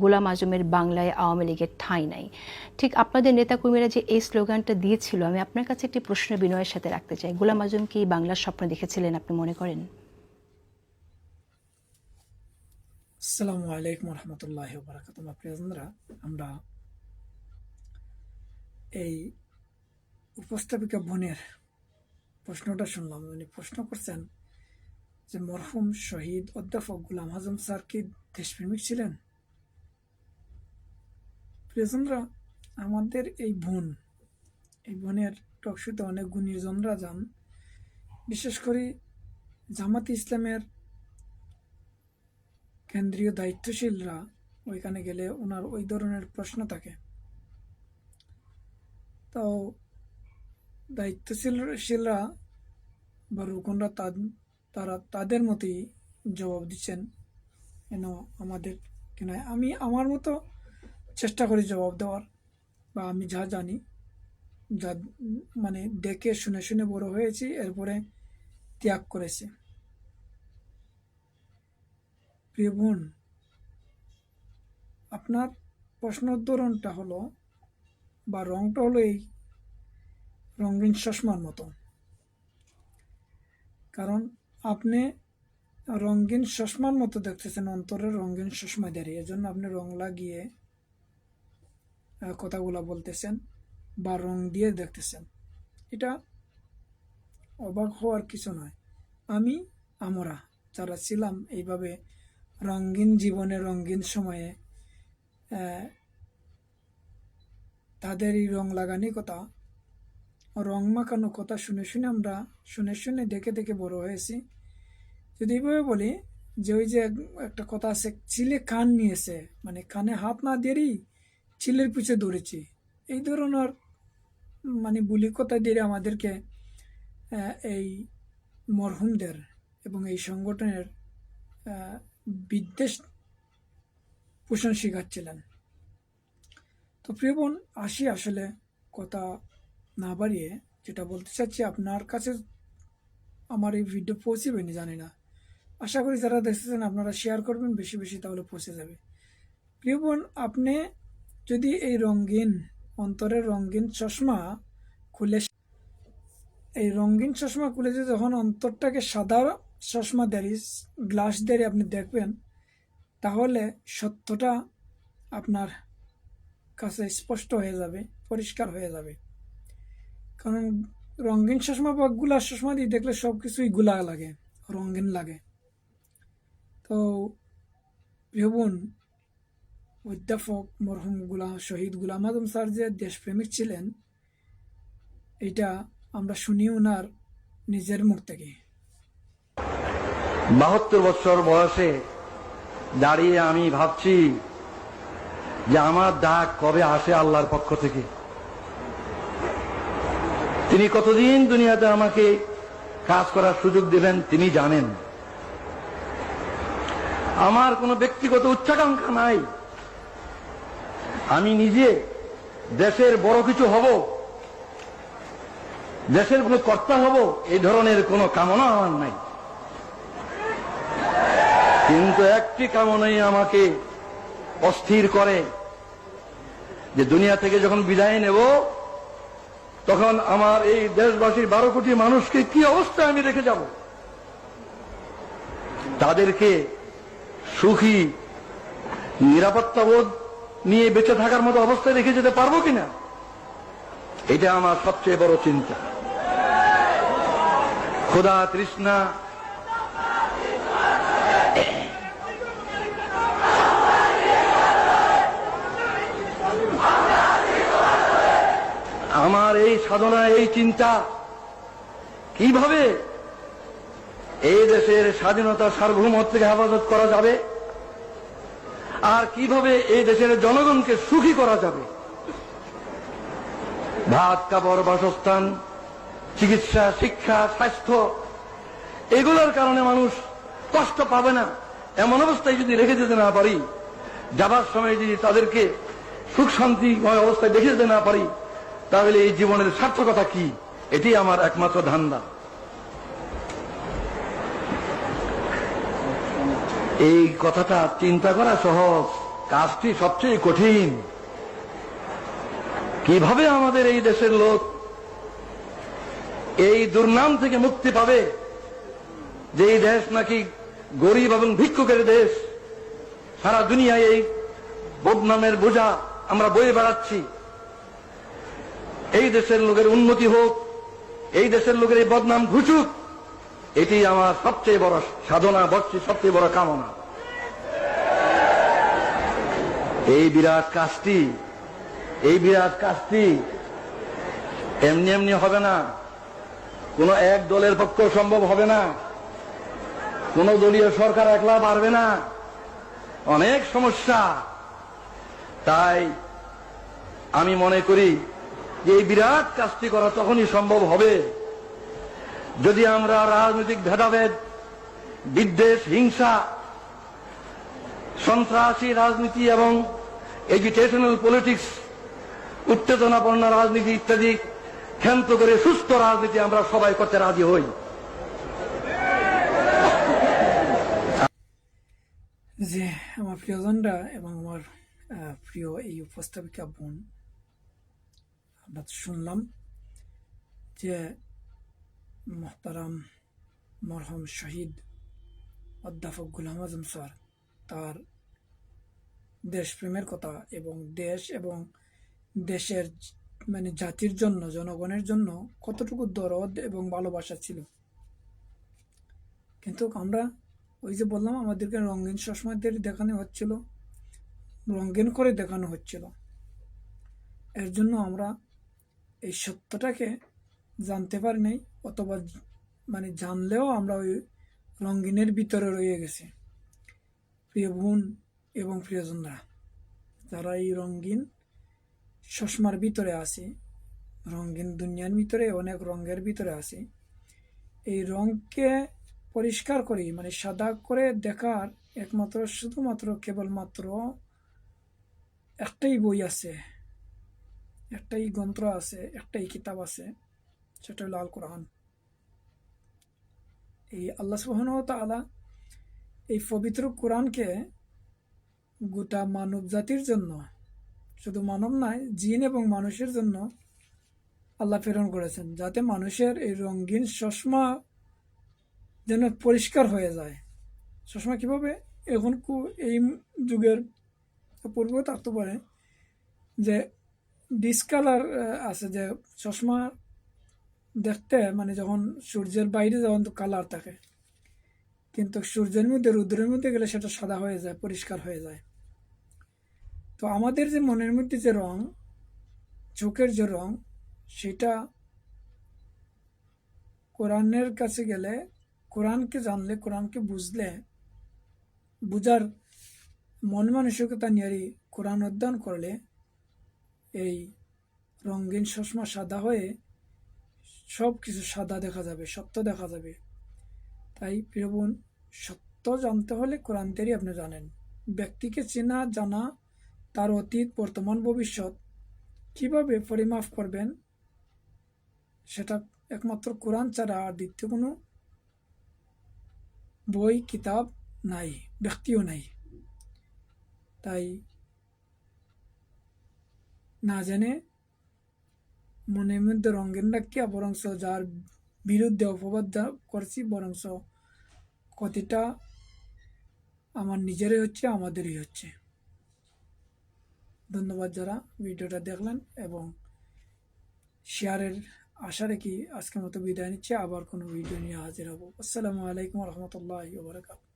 গোলাম আজমের বাংলায় আওয়ামী লীগের ঠাঁই নাই। ঠিক আপনাদের নেতাকর্মীরা যে এই স্লোগানটা দিয়েছিল, আমি আপনার কাছে একটি প্রশ্ন বিনয়ের সাথে রাখতে চাই। গোলাম আজম কি বাংলার স্বপ্ন দেখেছিলেন আপনি মনে করেন? আসসালামু আলাইকুম রহমতুল্লাহ বারাকাতুহু। প্রিয়জনরা, আমরা এই উপস্থাপিকা বোনের প্রশ্নটা শুনলাম। উনি প্রশ্ন করছেন যে মরহুম শহীদ অধ্যাপক গোলাম আজম স্যার কি দেশপ্রেমিক ছিলেন? প্রিয়জনরা, আমাদের এই বোনের টকশোতে অনেক গুণীজনরা যান, বিশেষ করে জামাতে ইসলামের কেন্দ্রীয় দায়িত্বশীলরা। ওইখানে গেলে ওনার ওই ধরনের প্রশ্ন থাকে, তো দায়িত্বশীলরা বা রুকনরা তারা তাদের মতোই জবাব দিচ্ছেন। আমাদের আমি আমার মতো চেষ্টা করি জবাব দেওয়ার, বা আমি যা জানি, যা মানে দেখে শুনে শুনে বড় হয়েছি, এরপরে ত্যাগ করেছি। প্রিয় বোন, আপনার প্রশ্নের ধরনটা হলো বা রংটা হলো এই রঙিন চশমার মতো। কারণ আপনি রঙিন চশমার মতো দেখতেছেন, অন্তরের রঙিন চশমা দাঁড়িয়ে, এজন্য আপনি রং লাগিয়ে কথাগুলা বলতেছেন বা রং দিয়ে দেখতেছেন। এটা অবাক হওয়ার কিছু নয়। আমরা যারা ছিলাম এইভাবে রঙিন জীবনে, রঙিন সময়ে, তাদের এই রং লাগানি কথা, রং মাখানো কথা শুনে শুনে আমরা শুনে দেখে দেখে বড় হয়েছি। যদি এইভাবে বলি যে ওই যে একটা কথা আছে, চিলে কান নিয়েছে, মানে কানে হাত না দেরি চিলের পিছে দৌড়েছি, এই ধরনের বুলি কথা দিয়ে আমাদেরকে এই মরহুমদের এবং এই সংগঠনের বিদ্বেষ পোষণ শিখাচ্ছিলেন। তো প্রিয় বোন, আসি আসলে কথা না বাড়িয়ে যেটা বলতে চাচ্ছি, আপনার কাছে আমার এই ভিডিও পৌঁছেবেনি জানি না, আশা করি যারা দেখতেছেন আপনারা শেয়ার করবেন বেশি বেশি, তাহলে পৌঁছে যাবে। প্রিয় বোন, আপনি যদি এই রঙিন অন্তরের রঙিন চশমা খুলে, এই রঙিন চশমা খুলে যে যখন অন্তরটাকে সাদা চশমা দাঁড়িয়ে গ্লাস দাঁড়িয়ে আপনি দেখবেন, তাহলে সত্যটা আপনার কাছে স্পষ্ট হয়ে যাবে, পরিষ্কার হয়ে যাবে। কারণ রঙিন চশমা বা গুলার চশমা দিয়ে দেখলে সব কিছুই গুলা লাগে, রঙিন লাগে। তো প্রিয় বোন, অধ্যাপক মরহুম শহীদ গোলাম আজম স্যার যে দেশপ্রেমিক ছিলেন, এটা আমরা শুনি ওনার নিজের মুখ থেকে। 72 বছর বয়সে দাঁড়িয়ে আমি ভাবছি যে আমার ডাক কবে আসে আল্লাহর পক্ষ থেকে। তিনি কতদিন দুনিয়াতে আমাকে কাজ করার সুযোগ দিলেন তিনি জানেন। আমার কোনো ব্যক্তিগত উচ্চাকাঙ্ক্ষা নাই, আমি নিজে দেশের বড় কিছু হব, দেশের কোনো কর্তা হব, এই ধরনের কোনো কামনা আমার নাই। কিন্তু একটি কামনাই আমাকে অস্থির করে, যে দুনিয়া থেকে যখন বিদায় নেব তখন আমার এই দেশবাসীর 12 কোটি মানুষকে কি অবস্থায় আমি রেখে যাব, তাদেরকে সুখী নিরাপত্তাবোধ নিয়ে বেঁচে থাকার মতো অবস্থায় রেখে যেতে পারবো কিনা, এটা আমার সবচেয়ে বড় চিন্তা। ক্ষুধা তৃষ্ণা আমার এই সাধনা, এই চিন্তা, কিভাবে এই দেশের স্বাধীনতা সার্বভৌমত্বকে হেফাজত করা যাবে আর কিভাবে এই দেশের জনগণকে সুখী করা যাবে। ভাত কাপড় বাসস্থান, চিকিৎসা, শিক্ষা, স্বাস্থ্য, এগুলোর কারণে মানুষ কষ্ট পাবে না, এমন অবস্থায় যদি রেখে যেতে না পারি, যাবার সময় যদি তাদেরকে সুখ শান্তিময় অবস্থায় দেখে যেতে না পারি, তাহলে এই জীবনের সার্থকতা কি? এটি আমার একমাত্র ধান্দা। এই কথাটা চিন্তা করা সহজ, কাজটি সবচেয়ে কঠিন। কিভাবে আমাদের এই দেশের লোক এই দুর্নাম থেকে মুক্তি পাবে যে এই দেশ নাকি গরিব এবং ভিক্ষুকের দেশ, সারা দুনিয়ায় এই বদনামের বোঝা আমরা বয়ে বেড়াচ্ছি। এই দেশের লোকের উন্নতি হোক, এই দেশের লোকের এই বদনাম ঘুচুক, এটি আমার সবচেয়ে বড় সাধনা, সবচেয়ে বড় কামনা। এই বিরাট কাজটি এমনি এমনি হবে না, কোন এক দলের পক্ষে সম্ভব হবে না, কোন দলীয় সরকার একলা পারবে না, অনেক সমস্যা। তাই আমি মনে করি যে এই বিরাট কাজটি করা তখনই সম্ভব হবে যদি আমরা রাজনৈতিক ভেদাভেদ, বিদ্বেষ, হিংসা, সন্ত্রাসী রাজনীতি এবং এজিটেশনাল পলিটিক্স, উত্তেজনাপূর্ণ রাজনীতি ইত্যাদি ক্ষান্ত করে সুস্থ রাজনীতি আমরা সবাই করতে রাজি হই। যে আমার প্রিয়জনরা এবং আমার প্রিয় এই উপস্থাপিকা বোন, আমরা শুনলাম যে মোহতারাম মরহম শহীদ অধ্যাপক গোলাম আজম স্যার তার দেশপ্রেমের কথা এবং দেশ এবং দেশের মানে জাতির জন্য, জনগণের জন্য কতটুকু দরদ এবং ভালোবাসা ছিল। কিন্তু আমরা ওই যে বললাম, আমাদেরকে রঙিন চশমাদের দেখানো হচ্ছিল, রঙিন করে দেখানো হচ্ছিল। এর জন্য আমরা এই সত্যটাকে জানতে পারি নাই, অথবা মানে জানলেও আমরা ওই রঙিনের ভিতরে রয়ে গেছি। প্রিয় বোন এবং প্রিয়জনরা, যারা এই রঙিন চশমার ভিতরে আছে, রঙিন দুনিয়ার ভিতরে অনেক রঙের ভিতরে আছে, এই রঙকে পরিষ্কার করে মানে সাদা করে দেখার একমাত্র শুধুমাত্র কেবলমাত্র একটাই বই আছে, একটাই গ্রন্থ আছে, একটাই কিতাব আছে, সেটা হলো আল কোরআন। এই আল্লাহ সুবহানাহু ওয়া তাআলা এই পবিত্র কোরআনকে গোটা মানব জাতির জন্য, শুধু মানব নয়, জিন এবং মানুষের জন্য আল্লাহ প্রেরণ করেছেন, যাতে মানুষের এই রঙিন চশমা যেন পরিষ্কার হয়ে যায়। চশমা কিভাবে এখন এই যুগের পূর্বেও থাকতে পারে যে ডিসকালার আছে, যে চশমা দেখতে মানে যখন সূর্যের বাইরে যখন তো কালার থাকে, কিন্তু সূর্যের মধ্যে, রৌদ্রের মধ্যে গেলে সেটা সাদা হয়ে যায়, পরিষ্কার হয়ে যায়। তো আমাদের যে মনের মধ্যে যে রং, চোখের যে রং, সেটা কোরআনের কাছে গেলে, কোরআনকে জানলে, কোরআনকে বুঝলে, বুঝার মন মানসিকতা নিয়ে কোরআন অধ্যয়ন করলে এই রঙিন চশমা সাদা হয়ে সব কিছু সাদা দেখা যাবে, সত্য দেখা যাবে। তাই প্রিয় বোন, সত্য জানতে হলে কোরআন থেকেই আপনি জানেন। ব্যক্তিকে চেনা জানা, তার অতীত, বর্তমান, ভবিষ্যৎ কিভাবে পরিমাপ করবেন, সেটা একমাত্র কোরআন ছাড়া আর দ্বিতীয় কোনো বই, কিতাব নাই, ব্যক্তিও নাই। তাই না জেনে মনের মধ্যে রঙিন রাখিয়া বরংস যার বিরুদ্ধে অপবাদ করছি, বরংস ক্ষতিটা আমার নিজেরই হচ্ছে, আমাদেরই হচ্ছে। ধন্যবাদ যারা ভিডিওটা দেখলেন, এবং শেয়ারের আশা রেখে আজকের মতো বিদায় নিচ্ছি। আবার কোনো ভিডিও নিয়ে হাজির হব। আসসালামু আলাইকুম রহমতুল্লাহি ওয়া বারাকাতুহু।